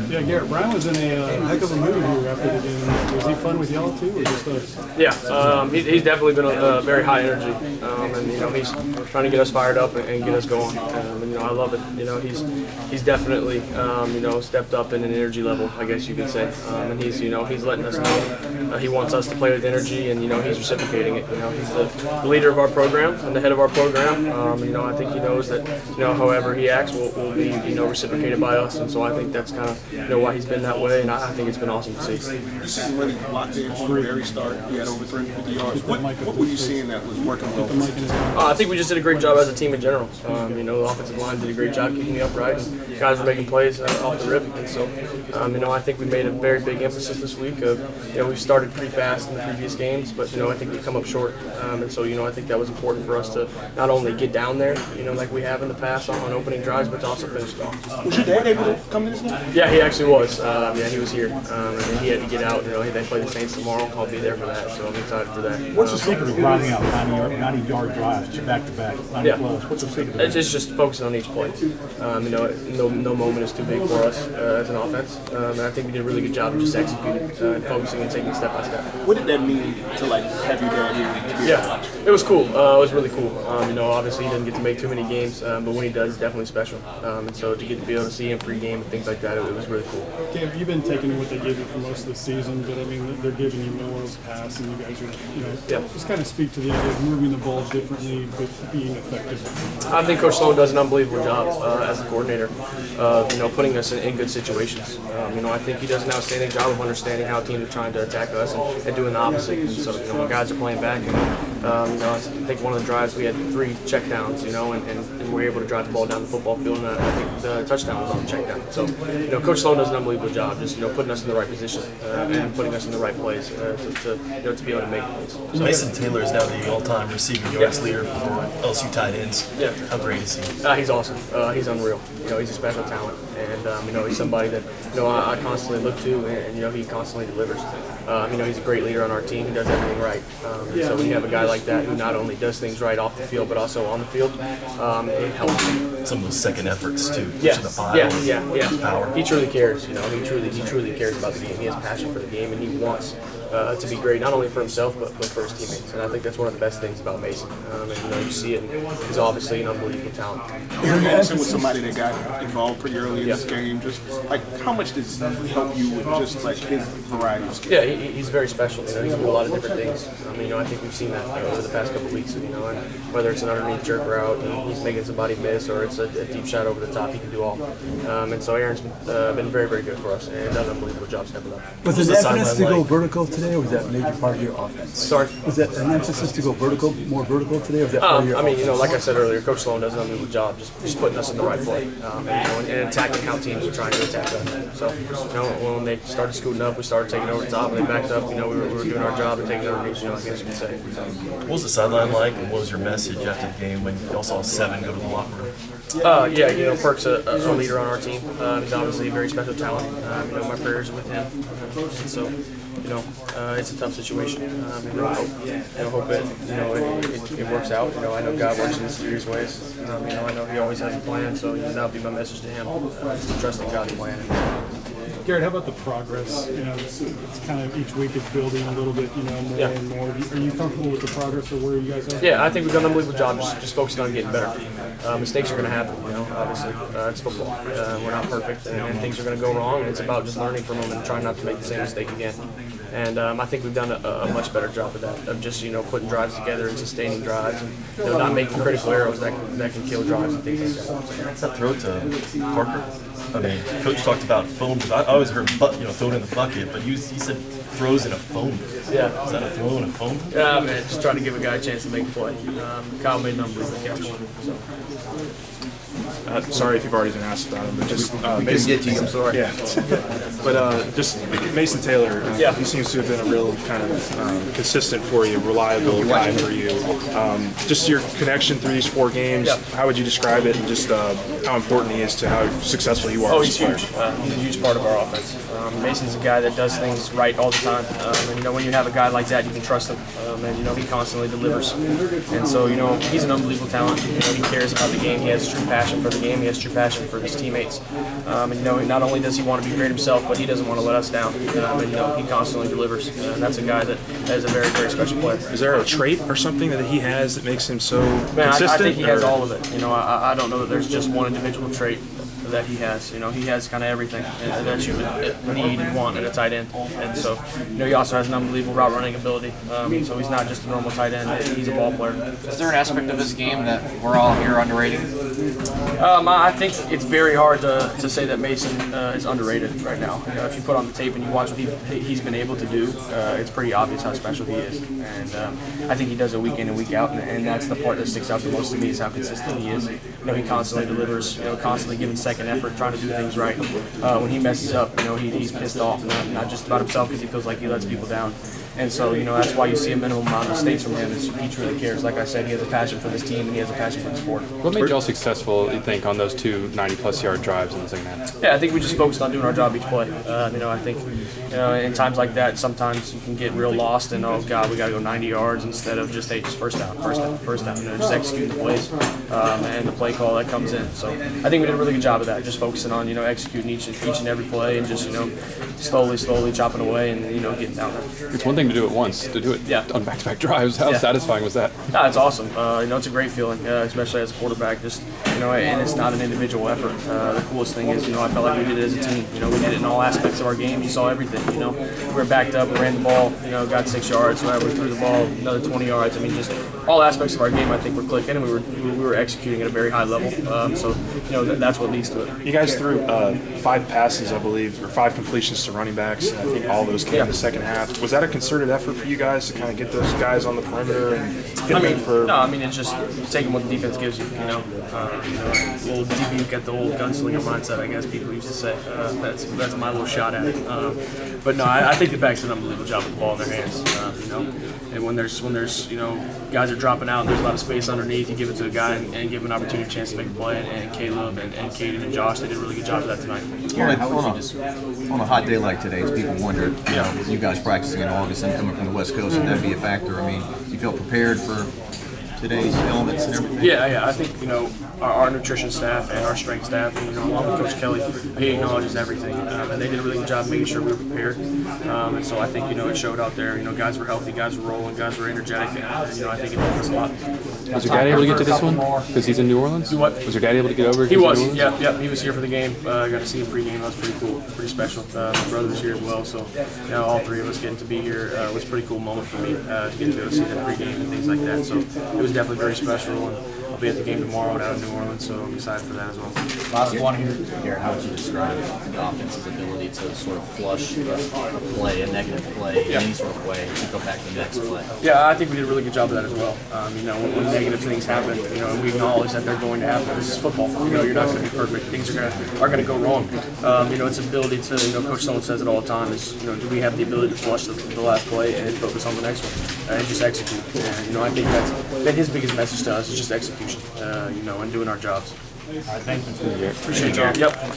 Yeah, Garrett, Brian was in a heck of a mood here after the game. Was he fun with y'all too, or just us? Yeah, he's definitely been a very high energy, and he's trying to get us fired up and get us going. And I love it. He's definitely stepped up in an energy level, I guess you could say. And he's letting us know he wants us to play with energy, and he's reciprocating it. He's the leader of our program and the head of our program. I think he knows that however he acts will be reciprocated by us, and so I think that's kind of why he's been that way, and I think it's been awesome to see. This is really locked in from the very start. He had over 350 yards. What were you seeing that was working well? I think we just did a great job as a team in general. The offensive line did a great job keeping me upright, and guys were making plays off the rip. And so, I think we made a very big emphasis this week of, we started pretty fast in the previous games, but, I think we come up short. And so, I think that was important for us to not only get down there, like we have in the past on opening drives, but to also finish it off. Was your dad able to come to this game? Yeah, he actually was. He was here. And he had to get out. They play the Saints tomorrow. I'll be there for that, so I'm excited for that. What's the secret of grinding out 90-yard drives back-to-back, 90 plus? What's the secret? It's just focusing on each play. No moment is too big for us as an offense. And I think we did a really good job of just executing and focusing and taking it step by step. What did that mean to have your dad here? Yeah, it was cool. It was really cool. Obviously he doesn't get to make too many games, but when he does, it's definitely special. And so to get to be able to see him pre-game and things like that, it was really cool. Gabe, you've been taking what they give you for most of the season, but they're giving you more pass, and you guys are, just kind of speak to the idea of moving the ball differently, but being effective. I think Coach Sloan does an unbelievable job as a coordinator of putting us in good situations. I think he does an outstanding job of understanding how teams are trying to attack us and doing the opposite. And so when guys are playing back, I think one of the drives we had 3 checkdowns, and we were able to drive the ball down the football field, and I think the touchdown was on the checkdown. So Coach Sloan does an unbelievable job, just putting us in the right position and putting us in the right place to be able to make plays. So Mason Taylor is now the all-time receiving yards leader for LSU tight ends. Yeah. How great is he? He's awesome. He's unreal. He's a special talent, and he's somebody that I constantly look to, and he constantly delivers. He's a great leader on our team. He does everything right. So when you have a guy like that who not only does things right off the field but also on the field, it helps. Some of those second efforts too. Yes. Yeah. Power. He truly cares. He truly cares about the game. He has passion for the game, and he wants to be great, not only for himself but for his teammates. And I think that's one of the best things about Mason. And you see it. He's obviously an unbelievable talent. You're dancing with somebody that got involved pretty early in this game. Just how much does he help you with just his variety of skills? Yeah, he's very special. He can do a lot of different things. I think we've seen that over the past couple of weeks. And whether it's an underneath jerk route, and he's making somebody miss, or it's a deep shot over the top, he can do all. And so Aaron's been very, very good for us, and done an unbelievable job stepping up. Was it an emphasis to go vertical today, or was that a major part of your offense? Sorry? Was that an emphasis to go more vertical today, or was that part of your offense? Like I said earlier, Coach Sloan does an unbelievable job just putting us in the right play and attacking how teams are trying to attack us. So, when they started scooting up, we started taking over the top, and they backed up. We were doing our job and taking underneath, I guess you could say. What was the sideline like, and what was your message after the game when you all saw 7 go to the locker room? Perk's a leader on our team. He's obviously a very special talent. My prayers are with him. And so, it's a tough situation. I hope it works out. I know God works in mysterious ways. I know He always has a plan, so that'll be my message to him. Trusting God's plan. Garrett, how about the progress? It's kind of each week it's building a little bit, more and more. Are you comfortable with the progress of where you guys are? Yeah, I think we've done an unbelievable job just focusing on getting better. Mistakes are going to happen, obviously. It's football. We're not perfect, and things are going to go wrong, and it's about just learning from them and trying not to make the same mistake again. And I think we've done a much better job of that, of just, putting drives together and sustaining drives and, not making critical errors that can kill drives and things like that. That throw to Parker, Coach talked about foam. I always heard, throw it in the bucket, but he said throws in a foam. Yeah. Is that a throw in a foam? Yeah, man, just trying to give a guy a chance to make a play. Kyle made an unbelievable catch. So. Sorry if you've already been asked about him, but just Mason, get to you, I'm sorry. Yeah. But just Mason Taylor, he seems seems to have been a real kind of consistent for you, reliable guy for you. Just your connection through these 4 games, how would you describe it, and just how important he is to how successful you are? Oh, he's huge. He's a huge part of our offense. Mason's a guy that does things right all the time. And, you know, when you have a guy like that, you can trust him. And, you know, he constantly delivers. And so, you know, he's an unbelievable talent. You know, he cares about the game. He has true passion for the game. He has true passion for his teammates. And, you know, not only does he want to be great himself, but he doesn't want to let us down. And, you know, he constantly delivers. And that's a guy that is a very, very special player. Is there a trait or something that he has that makes him so Man, consistent? I think he has all of it. You know, I don't know that there's just one individual trait that he has. You know, he has kind of everything that you would need and want in a tight end. And so, you know, he also has an unbelievable route running ability. So he's not just a normal tight end, he's a ball player. Is there an aspect of his game that we're all here underrating? I think it's very hard to say that Mason is underrated right now. You know, if you put on the tape and you watch what he's been able to do, it's pretty obvious how special he is. And I think he does it week in and week out, and that's the part that sticks out the most to me is how consistent he is. You know, he constantly delivers, you know, constantly giving second effort, trying to do things right. When he messes up, you know, he's pissed off, not just about himself because he feels like he lets people down. And so, you know, that's why you see a minimum amount of mistakes from him is he truly cares. Like I said, he has a passion for this team and he has a passion for the sport. What made y'all successful, you think, on those 2 90-plus yard drives in the second half? Yeah, I think we just focused on doing our job each play. You know, I think, you know, in times like that, sometimes you can get real lost and, oh, God, we got to go 90 yards instead of just, hey, just first down. You know, just executing the plays and the play call that comes in. So I think we did a really good job of that, just focusing on, you know, executing each and every play and just, you know, slowly chopping away and, you know, getting down there. It's one thing to do it once, to do it on back-to-back drives. How satisfying was that? No, it's awesome. You know, it's a great feeling, especially as a quarterback. Just, you know, and it's not an individual effort. The coolest thing is, you know, I felt like we did it as a team. You know, we did it in all aspects of our game. You saw everything. You know, we were backed up, we ran the ball. You know, got 6 yards. We threw the ball another 20 yards. I mean, just all aspects of our game, I think, were clicking, and we were executing at a very high level. So, you know, that's what leads to it. You guys threw 5 passes, I believe, or 5 completions to running backs, and I think all those came in the second half. Was that a concerted effort for you guys to kind of get those guys on the perimeter and get them for? No, I mean it's just taking what the defense gives you. You know, a little debuke at the old gunslinger mindset, I guess people used to say. That's my little shot at it. But no, I think the backs did an unbelievable job with the ball in their hands. You know, and when there's you know guys are dropping out and there's a lot of space underneath, you give it to a guy and give him an opportunity, a chance to make a play. And Caleb and Caden and Josh, they did a really good job of that tonight. Garrett, on a hot day like today, as people wonder, you know, you guys practicing in August and coming from the West Coast, would that be a factor? I mean, you feel prepared for today's elements and everything? Yeah. I think, you know, our nutrition staff and our strength staff, and, you know, along with Coach Kelly, he acknowledges everything. And they did a really good job making sure we were prepared. And so I think, you know, it showed out there. You know, guys were healthy, guys were rolling, guys were energetic. And you know, I think it helped us a lot. Was your dad able to get to this one? Because he's in New Orleans? What? Was your dad able to get over? He was, yeah. He was here for the game. I got to see him pregame. That was pretty cool, pretty special. My brother was here as well. So, you know, all 3 of us getting to be here was a pretty cool moment for me to get to go see them pregame and things like that. So it was definitely very special. And I'll be at the game tomorrow down in New Orleans, so I'm excited for that as well. Last one here, Garrett, how would you describe the offense's ability to sort of flush a play, a negative play, in any sort of way, to go back to the next play? Yeah, I think we did a really good job of that as well. You know, when negative things happen, you know, and we acknowledge that they're going to happen. This is football. You know, you're not going to be perfect. Things are going to go wrong. You know, it's ability to, you know, Coach Sloan says it all the time, is, you know, do we have the ability to flush the last play and focus on the next one and just execute? And, you know, I think that's been his biggest message to us is just execution, you know, and doing our jobs. All right, thank you. Appreciate you. Yep.